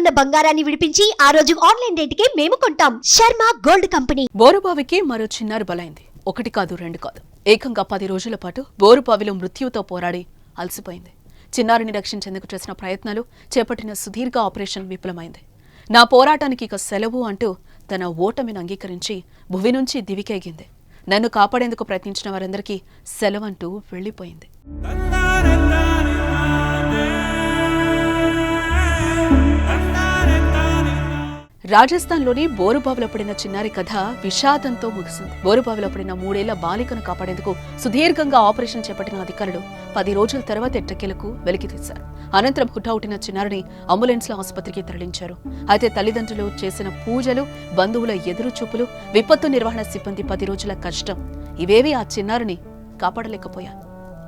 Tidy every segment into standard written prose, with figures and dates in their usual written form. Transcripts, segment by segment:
ఉన్న బంగారాన్ని విడిపించి ఆ రోజు ఆన్లైన్ రేటుకే మేము కొంటాం. Sharma gold company. బోరుబావికి మరో చిన్నారి బలైంది. ఒకటి కాదు, రెండు కాదు, ఏకంగా 10 రోజుల పాటు బోరుబావిలో మృత్యువుతో పోరాడి అలసిపోయింది. చిన్నారిని రక్షించేందుకు చేసిన ప్రయత్నాలు, చేపట్టిన సుదీర్ఘ ఆపరేషన్ విఫలమైంది. నా పోరాటానికి ఇక సెలవు అంటూ తన ఓటమిని అంగీకరించి భువి నుంచి దివికేగింది. నన్ను కాపాడేందుకు ప్రయత్నించిన వారందరికీ సెలవంటూ వెళ్లిపోయింది. రాజస్థాన్లోని బోరుబావిలో పడిన చిన్నారి కథ విషాదంతో ముగిసింది. బోరుబావిలో పడిన 3 ఏళ్ల బాలికను కాపాడేందుకు సుదీర్ఘంగా ఆపరేషన్ చేపట్టిన అధికారులు 10 రోజుల తర్వాత ఎట్టకేలకు వెలికితీశారు. అనంతరం హుటాహుటిన చిన్నారిని అంబులెన్స్లో ఆసుపత్రికి తరలించారు. అయితే తల్లిదండ్రులు చేసిన పూజలు, బంధువుల ఎదురుచూపులు, విపత్తు నిర్వహణ సిబ్బంది 10 రోజుల కష్టం ఇవేవీ ఆ చిన్నారిని కాపాడలేకపోయారు.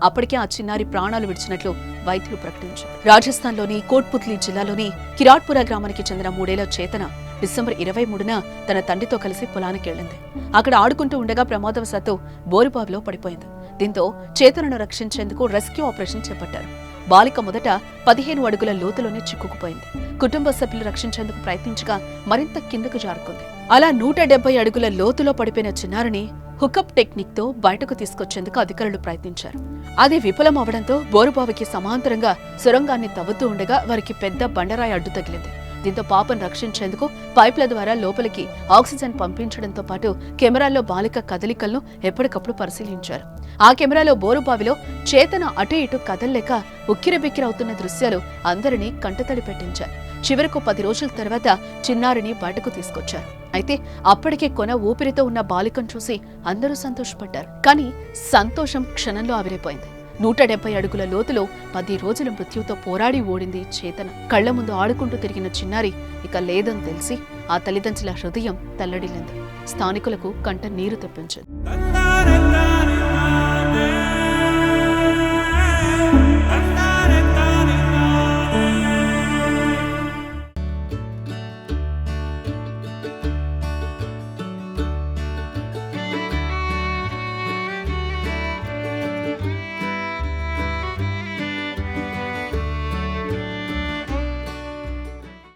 అప్పటికే ఆ చిన్నారి ప్రాణాలు విడిచినట్లు వైద్యులు ప్రకటించారు. రాజస్థాన్లోని కోట్పుత్లీ జిల్లాలోని కిరాట్పురా గ్రామానికి చెందిన 3 ఏళ్ల చేతన డిసెంబర్ 23న తన తండ్రితో కలిసి పొలానికి వెళ్లింది. అక్కడ ఆడుకుంటూ ఉండగా ప్రమాదవశాత్తు బోరుబావిలో పడిపోయింది. దీంతో చేతనను రక్షించేందుకు రెస్క్యూ ఆపరేషన్ చేపట్టారు. బాలిక మొదట 15 అడుగుల లోతులోనే చిక్కుకుపోయింది. కుటుంబ సభ్యులు రక్షించేందుకు ప్రయత్నించగా మరింత కిందకు జారుకుంది. అలా 170 అడుగుల లోతులో పడిపోయిన చిన్నారిని హుకప్ టెక్నిక్ తో బయటకు తీసుకొచ్చేందుకు అధికారులు ప్రయత్నించారు. అది విఫలం అవడంతో బోరుబావికి సమాంతరంగా సొరంగాన్ని తవ్వుతూ ఉండగా వారికి పెద్ద బండరాయి అడ్డు తగిలింది. దీంతో పాపను రక్షించేందుకు పైప్ల ద్వారా లోపలికి ఆక్సిజన్ పంపించడంతో పాటు కెమెరాల్లో బాలిక కదలికలను ఎప్పటికప్పుడు పరిశీలించారు. ఆ కెమెరాలో బోరుబావిలో చేతన అటు ఇటు కదల్లేక ఉక్కిరిబిక్కిరవుతున్న దృశ్యాలు అందరినీ కంటతడి పెట్టించారు. చివరకు 10 రోజుల తర్వాత చిన్నారిని బయటకు తీసుకొచ్చారు. అయితే అప్పటికే కొన ఊపిరితో ఉన్న బాలికను చూసి అందరూ సంతోషపడ్డారు. కానీ సంతోషం క్షణంలో ఆవిరైపోయింది. 170 అడుగుల లోతులో 10 రోజుల మృత్యువుతో పోరాడి ఓడింది చేతన. కళ్ల ముందు ఆడుకుంటూ తిరిగిన చిన్నారి ఇక లేదని తెలిసి ఆ తల్లిదండ్రుల హృదయం తల్లడిల్లింది. స్థానికులకు కంట నీరు తెప్పించింది.